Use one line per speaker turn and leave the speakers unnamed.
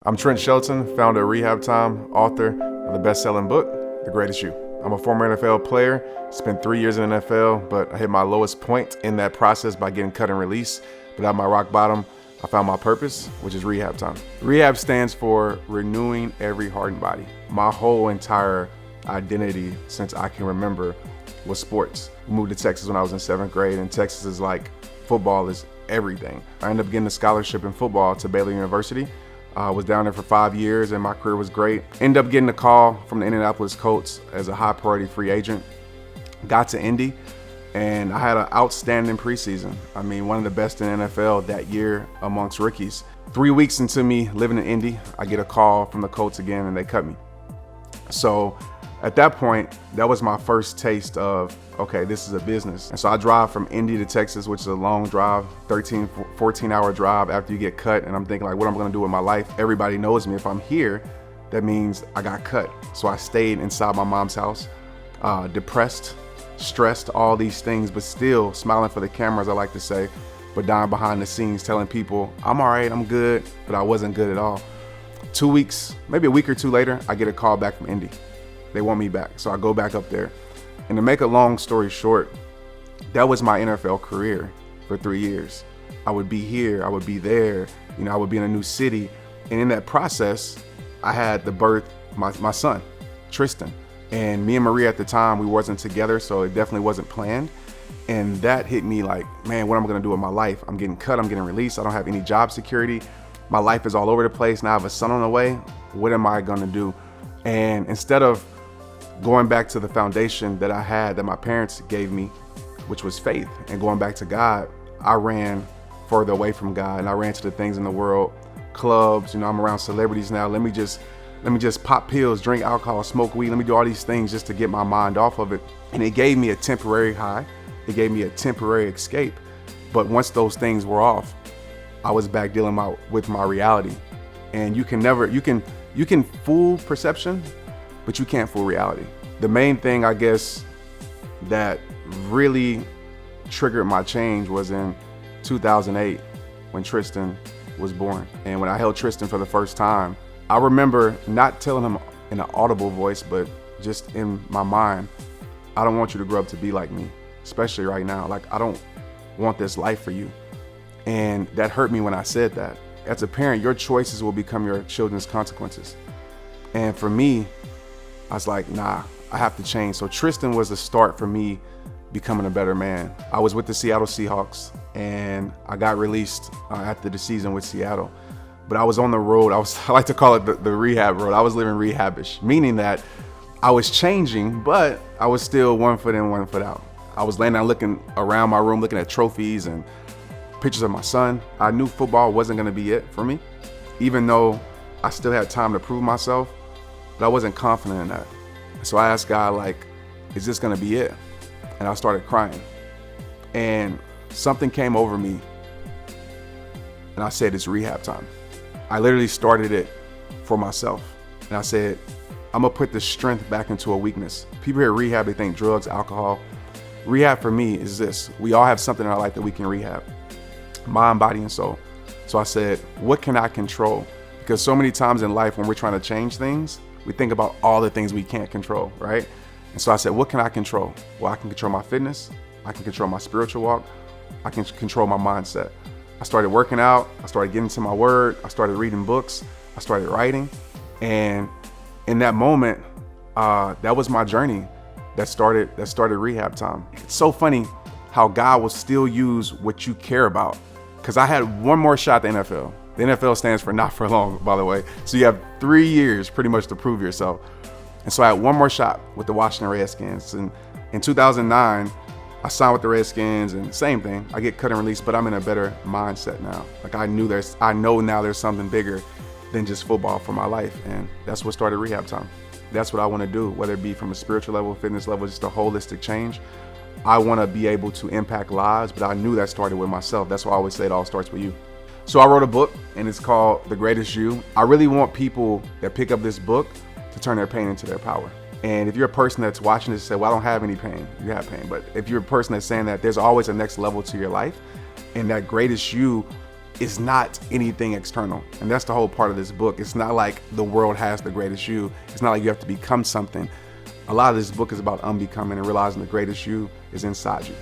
I'm Trent Shelton, founder of Rehab Time, author of the best-selling book, The Greatest You. I'm a former NFL player, spent 3 years in the NFL, but I hit my lowest point in that process by getting cut and released. But at my rock bottom, I found my purpose, which is Rehab Time. Rehab stands for renewing every heart and body. My whole entire identity since I can remember was sports. We moved to Texas when I was in 7th grade, and Texas is like, football is everything. I ended up getting a scholarship in football to Baylor University. I was down there for 5 years and my career was great. Ended up getting a call from the Indianapolis Colts as a high priority free agent. Got to Indy and I had an outstanding preseason. I mean, one of the best in the NFL that year amongst rookies. 3 weeks into me living in Indy, I get a call from the Colts again and they cut me. So at that point, that was my first taste of, okay, this is a business. And so I drive from Indy to Texas, which is a long drive, 13, 14-hour drive after you get cut. And I'm thinking like, what am I gonna do with my life? Everybody knows me. If I'm here, that means I got cut. So I stayed inside my mom's house, depressed, stressed, all these things, but still smiling for the cameras, I like to say, but dying behind the scenes, telling people, I'm all right, I'm good, but I wasn't good at all. 2 weeks, maybe a week or two later, I get a call back from Indy. They want me back, so I go back up there. And to make a long story short, that was my NFL career for 3 years. I would be here, I would be there, I would be in a new city. And in that process, I had the birth, my son, Tristan. And me and Maria at the time, we wasn't together, so it definitely wasn't planned. And that hit me like, man, what am I gonna do with my life? I'm getting cut, I'm getting released, I don't have any job security. My life is all over the place, now I have a son on the way. What am I gonna do? And instead of going back to the foundation that I had, that my parents gave me, which was faith, and going back to God, I ran further away from God and I ran to the things in the world, clubs, I'm around celebrities now. Let me just pop pills, drink alcohol, smoke weed. Let me do all these things just to get my mind off of it. And it gave me a temporary high. It gave me a temporary escape. But once those things were off, I was back dealing with my reality. And you can fool perception, but you can't fool reality. The main thing, I guess, that really triggered my change was in 2008 when Tristan was born. And when I held Tristan for the first time, I remember not telling him in an audible voice, but just in my mind, I don't want you to grow up to be like me, especially right now. Like, I don't want this life for you. And that hurt me when I said that. As a parent, your choices will become your children's consequences. And for me, I was like, nah, I have to change. So Tristan was the start for me becoming a better man. I was with the Seattle Seahawks and I got released after the season with Seattle. But I was on the road. I like to call it the rehab road. I was living rehabish, meaning that I was changing, but I was still 1 foot in, 1 foot out. I was laying down looking around my room, looking at trophies and pictures of my son. I knew football wasn't gonna be it for me, even though I still had time to prove myself. But I wasn't confident in that. So I asked God, like, is this gonna be it? And I started crying. And something came over me. And I said, it's rehab time. I literally started it for myself. And I said, I'm gonna put the strength back into a weakness. People hear rehab, they think drugs, alcohol. Rehab for me is this. We all have something in our life that we can rehab. Mind, body, and soul. So I said, what can I control? Because so many times in life when we're trying to change things, we think about all the things we can't control, right? And so I said, what can I control? Well, I can control my fitness. I can control my spiritual walk. I can control my mindset. I started working out. I started getting to my word. I started reading books. I started writing. And in that moment, that was my journey that started rehab time. It's so funny how God will still use what you care about. Because I had one more shot at the NFL. The NFL stands for not for long, by the way. So you have 3 years pretty much to prove yourself. And so I had one more shot with the Washington Redskins. And in 2009, I signed with the Redskins and same thing. I get cut and released, but I'm in a better mindset now. Like I know now there's something bigger than just football for my life. And that's what started rehab time. That's what I want to do, whether it be from a spiritual level, fitness level, just a holistic change. I want to be able to impact lives, but I knew that started with myself. That's why I always say it all starts with you. So I wrote a book and it's called The Greatest You. I really want people that pick up this book to turn their pain into their power. And if you're a person that's watching this and say, well, I don't have any pain, you have pain. But if you're a person that's saying that there's always a next level to your life and that greatest you is not anything external. And that's the whole part of this book. It's not like the world has the greatest you. It's not like you have to become something. A lot of this book is about unbecoming and realizing the greatest you is inside you.